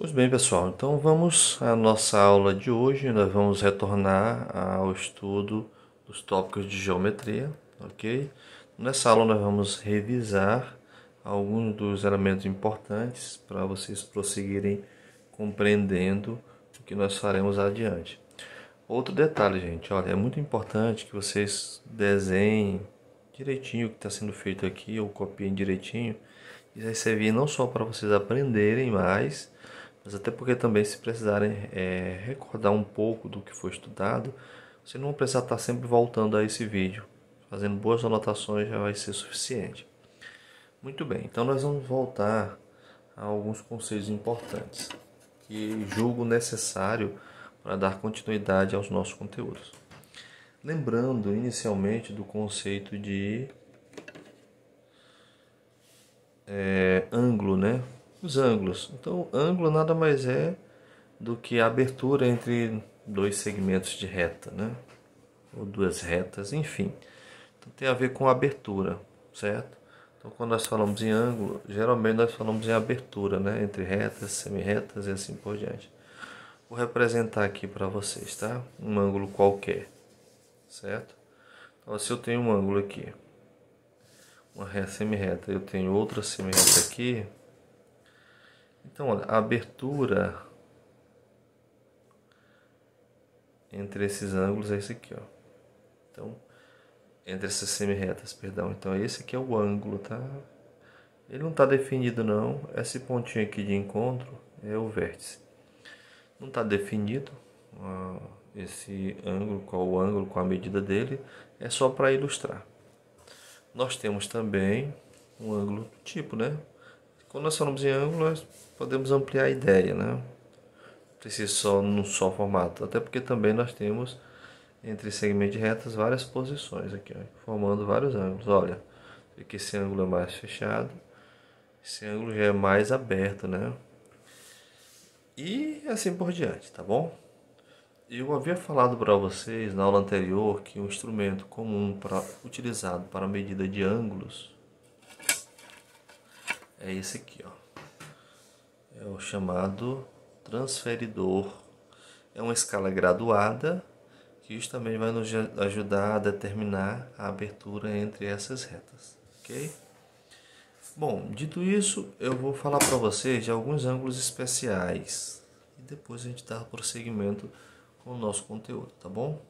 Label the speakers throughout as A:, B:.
A: Pois bem, pessoal, então vamos à nossa aula de hoje. Nós vamos retornar ao estudo dos tópicos de geometria, ok? Nessa aula nós vamos revisar alguns dos elementos importantes para vocês prosseguirem compreendendo o que nós faremos adiante. Outro detalhe, gente, olha, é muito importante que vocês desenhem direitinho o que está sendo feito aqui, ou copiem direitinho. Isso vai servir não só para vocês aprenderem mais, mas até porque também, se precisarem recordar um pouco do que foi estudado, você não vai precisar estar sempre voltando a esse vídeo. Fazendo boas anotações já vai ser suficiente. Muito bem, então nós vamos voltar a alguns conceitos importantes que julgo necessário para dar continuidade aos nossos conteúdos. Lembrando inicialmente do conceito de ângulo, né? Os ângulos. Então, ângulo nada mais é do que a abertura entre dois segmentos de reta, né? Ou duas retas, enfim. Então, tem a ver com abertura, certo? Então, quando nós falamos em ângulo, geralmente nós falamos em abertura, né? Entre retas, semi-retas e assim por diante. Vou representar aqui para vocês, tá? Um ângulo qualquer, certo? Então, se eu tenho um ângulo aqui, uma semi-reta, eu tenho outra semi-reta aqui. Então, olha, a abertura entre esses ângulos é esse aqui, ó. Então, entre essas semi-retas, perdão. Então, esse aqui é o ângulo, tá? Ele não está definido, não. Esse pontinho aqui de encontro é o vértice. Não está definido esse ângulo, qual o ângulo, qual a medida dele. É só para ilustrar. Nós temos também um ângulo tipo, né? Quando nós falamos em ângulo, nós podemos ampliar a ideia, né? Precisa só num só formato. Até porque também nós temos entre segmentos de retas várias posições aqui, ó, formando vários ângulos. Olha, aqui esse ângulo é mais fechado, esse ângulo já é mais aberto, né? E assim por diante, tá bom? Eu havia falado para vocês na aula anterior que um instrumento comum utilizado para a medida de ângulos é esse aqui, ó. É o chamado transferidor. É uma escala graduada que justamente vai nos ajudar a determinar a abertura entre essas retas, ok? Bom, dito isso, eu vou falar para vocês de alguns ângulos especiais e depois a gente dá prosseguimento com o nosso conteúdo, tá bom?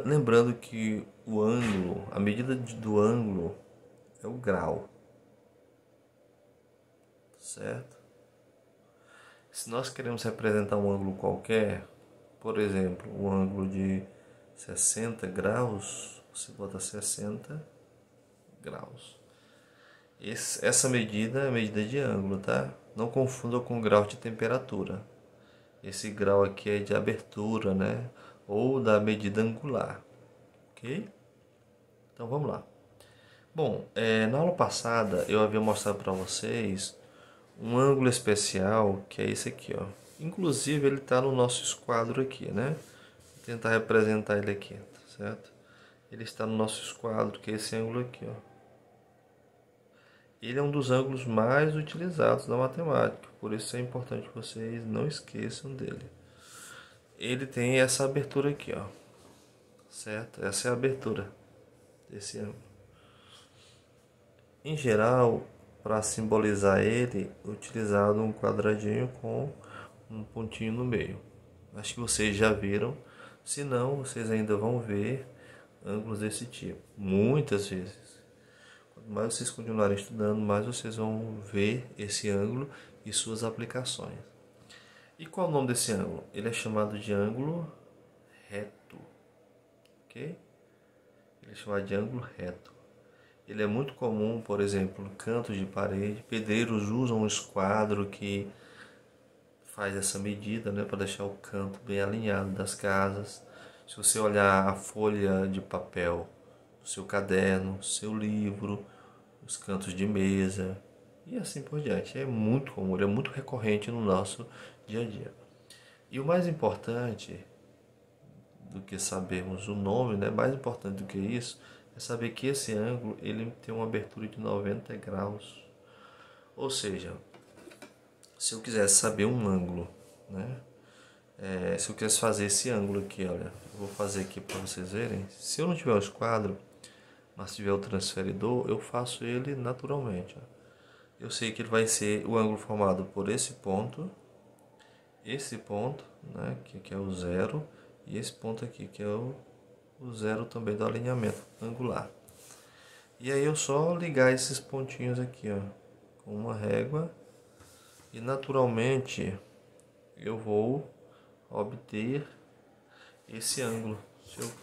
A: Lembrando que o ângulo, a medida do ângulo é o grau, certo? Se nós queremos representar um ângulo qualquer, por exemplo, um ângulo de 60 graus, você bota 60 graus. Essa medida é a medida de ângulo, tá? Não confunda com o grau de temperatura. Esse grau aqui é de abertura, né? Ou da medida angular, ok? Então vamos lá. Bom, na aula passada eu havia mostrado para vocês um ângulo especial que é esse aqui, ó. Inclusive ele está no nosso esquadro aqui, né? Vou tentar representar ele aqui, certo? Ele está no nosso esquadro, que é esse ângulo aqui, ó. Ele é um dos ângulos mais utilizados na matemática, por isso é importante que vocês não esqueçam dele. Ele tem essa abertura aqui, ó, certo? Essa é a abertura desse ângulo. Em geral, para simbolizar ele, é utilizado um quadradinho com um pontinho no meio. Acho que vocês já viram, se não, vocês ainda vão ver ângulos desse tipo, muitas vezes. Quanto mais vocês continuarem estudando, mais vocês vão ver esse ângulo e suas aplicações. E qual é o nome desse ângulo? Ele é chamado de ângulo reto, ok? Ele é chamado de ângulo reto. Ele é muito comum, por exemplo, em cantos de parede. Pedreiros usam um esquadro que faz essa medida, né, para deixar o canto bem alinhado das casas. Se você olhar a folha de papel do seu caderno, seu livro, os cantos de mesa e assim por diante. É muito comum, ele é muito recorrente no nosso dia a dia. E o mais importante do que sabermos o nome, né, mais importante do que isso, é saber que esse ângulo ele tem uma abertura de 90 graus. Ou seja, Se eu quisesse saber um ângulo, né? Se eu quisesse fazer esse ângulo aqui, olha, eu vou fazer aqui para vocês verem. Se eu não tiver o esquadro, mas tiver o transferidor, eu faço ele naturalmente. Ó. Eu sei que ele vai ser o ângulo formado por esse ponto, né, que é o zero, e esse ponto aqui, que é o zero também do alinhamento angular. E aí eu só ligar esses pontinhos aqui, ó, com uma régua, e naturalmente eu vou obter esse ângulo.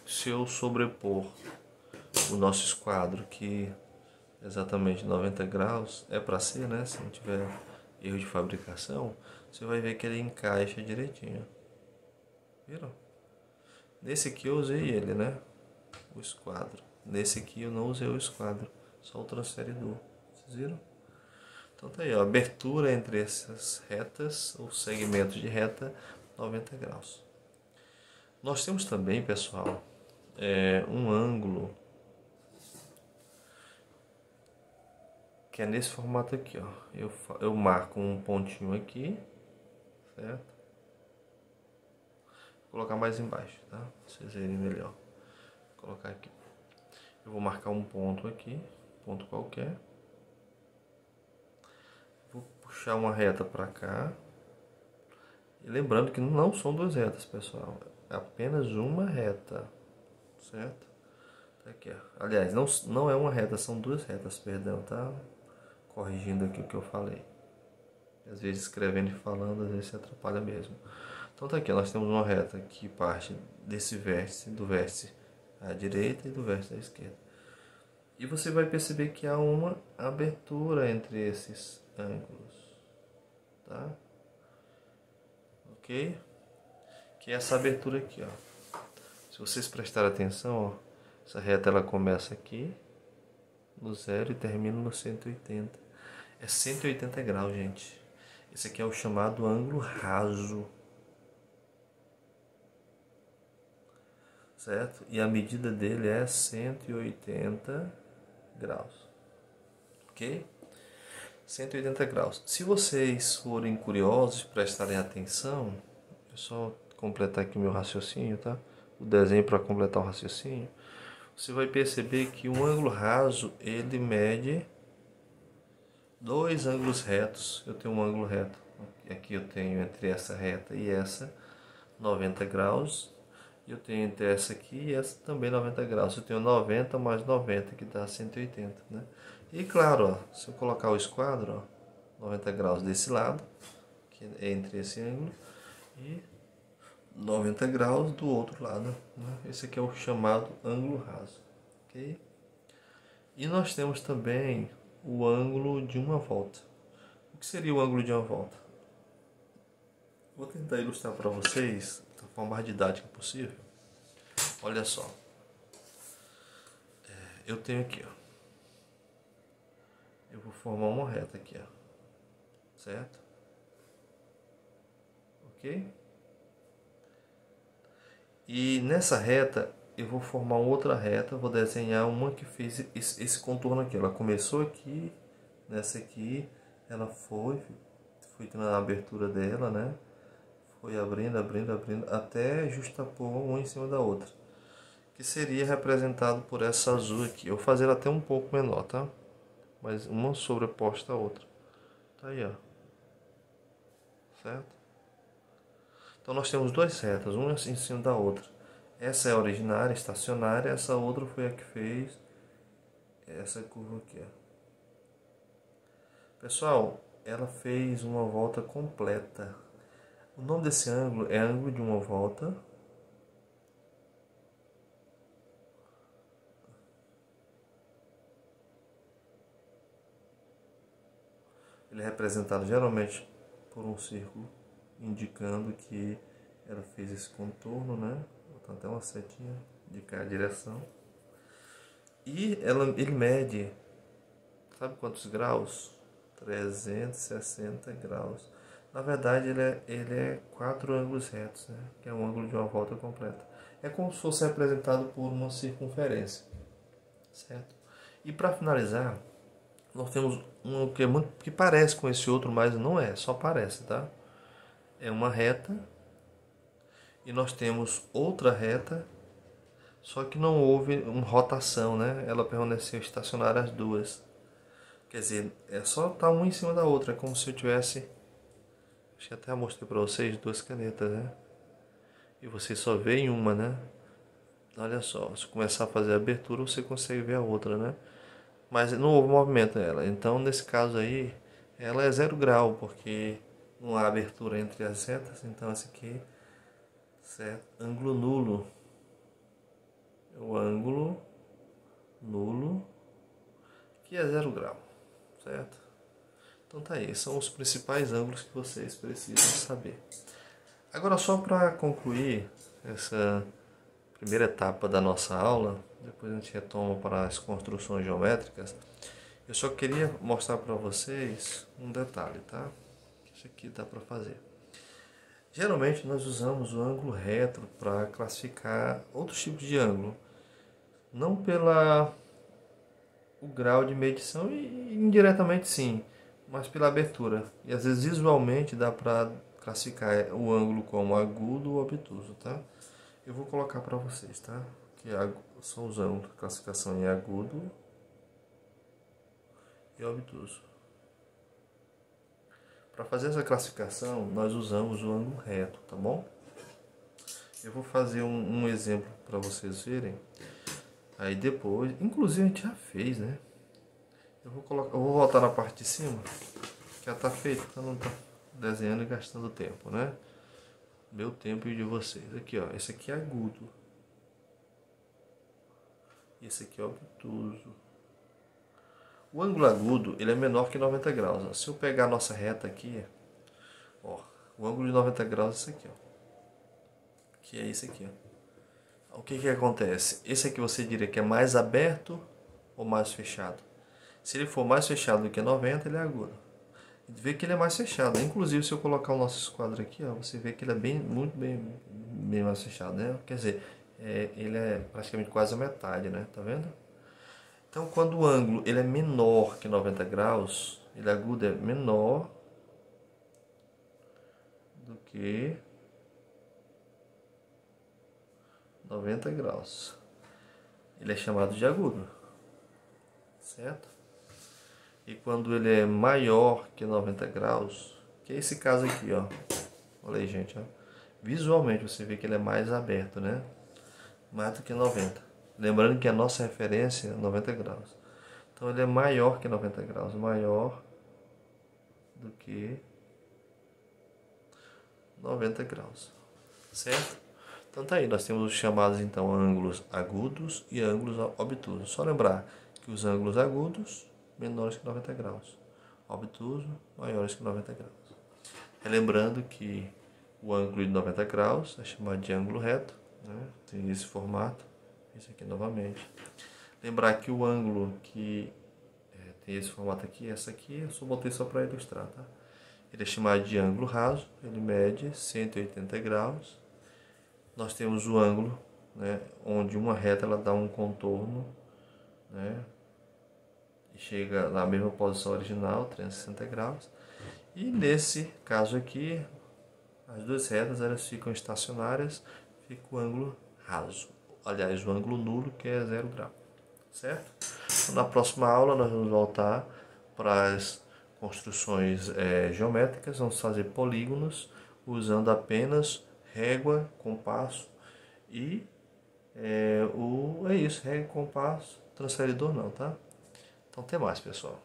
A: Se eu sobrepor o nosso esquadro, que é exatamente 90 graus, é para ser, né? Se não tiver erro de fabricação, você vai ver que ele encaixa direitinho. Viram? Nesse aqui eu usei ele, né? O esquadro. Nesse aqui eu não usei o esquadro, só o transferidor. Vocês viram? Então tá aí, ó, abertura entre essas retas, ou segmentos de reta, 90 graus. Nós temos também, pessoal, um ângulo que é nesse formato aqui, ó. Eu marco um pontinho aqui, certo? Vou colocar mais embaixo, tá? Pra vocês verem melhor. Vou colocar aqui. Eu vou marcar um ponto aqui, ponto qualquer. Vou puxar uma reta para cá. E lembrando que não são duas retas, pessoal. É apenas uma reta, certo? Tá aqui, ó. Aliás, não é uma reta, são duas retas, perdão, tá? Corrigindo aqui o que eu falei. Às vezes escrevendo e falando, às vezes se atrapalha mesmo. Então tá aqui, nós temos uma reta que parte desse vértice, do vértice à direita e do vértice à esquerda. E você vai perceber que há uma abertura entre esses ângulos, tá? Ok? Que é essa abertura aqui, ó. Se vocês prestarem atenção, ó, essa reta ela começa aqui no 0 e termina no 180. É 180 graus, gente. Esse aqui é o chamado ângulo raso. Certo? E a medida dele é 180 graus. Ok? 180 graus. Se vocês forem curiosos, prestarem atenção, é só completar aqui o meu raciocínio, tá? O desenho para completar o raciocínio. Você vai perceber que um ângulo raso, ele mede dois ângulos retos. Eu tenho um ângulo reto. Aqui eu tenho entre essa reta e essa 90 graus. E eu tenho entre essa aqui e essa também 90 graus. Eu tenho 90 mais 90, que dá 180, né? E claro, ó, se eu colocar o esquadro, ó, 90 graus desse lado, que é entre esse ângulo, e 90 graus do outro lado, né? Esse aqui é o chamado ângulo raso, ok? E nós temos também o ângulo de uma volta. O que seria o ângulo de uma volta? Vou tentar ilustrar para vocês da forma mais didática possível. Olha só. Eu tenho aqui, ó. Eu vou formar uma reta aqui, ó. Certo? Ok? E nessa reta eu vou formar outra reta, vou desenhar uma que fez esse contorno aqui. Ela começou aqui, nessa aqui, ela foi tendo a abertura dela, né? Foi abrindo, abrindo, abrindo, até justapor uma em cima da outra. Que seria representado por essa azul aqui. Eu vou fazer ela até um pouco menor, tá? Mas uma sobreposta à outra. Tá aí, ó. Certo? Então nós temos duas retas, uma em cima da outra. Essa é a originária, estacionária, essa outra foi a que fez essa curva aqui, ó. Pessoal, ela fez uma volta completa. O nome desse ângulo é ângulo de uma volta. Ele é representado geralmente por um círculo, indicando que ela fez esse contorno, né? Botar até uma setinha, indicar a direção. E ele mede, sabe quantos graus? 360 graus. Na verdade, ele é 4 ângulos retos, né? Que é um ângulo de uma volta completa. É como se fosse representado por uma circunferência, certo? E para finalizar, nós temos um que é muito que parece com esse outro, mas não é, só parece, tá? É uma reta e nós temos outra reta, só que não houve uma rotação, né? Ela permaneceu estacionária as duas. Quer dizer, é só estar uma em cima da outra, é como se eu tivesse, acho que até mostrei para vocês, duas canetas, né? E você só vê em uma, né? Olha só, se começar a fazer a abertura, você consegue ver a outra, né? Mas não houve movimento nela. Então, nesse caso aí, ela é 0 grau, porque não há abertura entre as setas. Então, esse aqui, certo? Ângulo nulo. É o ângulo nulo, que é 0 grau, certo? Então tá aí, são os principais ângulos que vocês precisam saber. Agora, só para concluir essa primeira etapa da nossa aula, depois a gente retoma para as construções geométricas. Eu só queria mostrar para vocês um detalhe, tá? Isso aqui dá para fazer. Geralmente nós usamos o ângulo reto para classificar outros tipos de ângulo, não pela o grau de medição e indiretamente sim, mas pela abertura. E às vezes visualmente dá para classificar o ângulo como agudo ou obtuso, tá? Eu vou colocar para vocês, tá? Que são os ângulos, classificação em agudo e obtuso. Para fazer essa classificação, nós usamos o ângulo reto, tá bom? Eu vou fazer um exemplo para vocês verem. Aí depois, inclusive a gente já fez, né? Eu vou voltar na parte de cima, que já tá feito, para não estar desenhando e gastando tempo, né? Meu tempo e o de vocês. Aqui, ó, esse aqui é agudo. E esse aqui é obtuso. O ângulo agudo, ele é menor que 90 graus. Ó. Se eu pegar a nossa reta aqui, ó, o ângulo de 90 graus é esse aqui, ó. Que é esse aqui, ó. O que que acontece? Esse aqui você diria que é mais aberto ou mais fechado? Se ele for mais fechado do que 90, ele é agudo. Vê que ele é mais fechado. Inclusive, se eu colocar o nosso esquadro aqui, ó, você vê que ele é muito bem mais fechado, né? Quer dizer, ele é praticamente quase a metade, né? Tá vendo? Então, quando o ângulo ele é menor que 90 graus, ele agudo é menor do que 90 graus. Ele é chamado de agudo, certo? E quando ele é maior que 90 graus, que é esse caso aqui, ó. Olha aí, gente, ó. Visualmente você vê que ele é mais aberto, né? Mais do que 90. Lembrando que a nossa referência é 90 graus. Então ele é maior que 90 graus, maior do que 90 graus, certo? Então tá aí, nós temos os chamados então ângulos agudos e ângulos obtusos. Só lembrar que os ângulos agudos menores que 90 graus, obtuso maiores que 90 graus. Relembrando que o ângulo de 90 graus é chamado de ângulo reto, né? Tem esse formato, esse aqui novamente. Lembrar que o ângulo que tem esse formato aqui, essa aqui, eu só botei só para ilustrar, tá? Ele é chamado de ângulo raso, ele mede 180 graus. Nós temos o ângulo, né, onde uma reta ela dá um contorno, né, e chega na mesma posição original, 360 graus. E nesse caso aqui, as duas retas elas ficam estacionárias, fica o ângulo raso. Aliás, o ângulo nulo, que é 0 grau, certo? Então, na próxima aula nós vamos voltar para as construções geométricas, vamos fazer polígonos usando apenas régua, compasso e é isso, régua, compasso, transferidor não, tá? Então até mais, pessoal.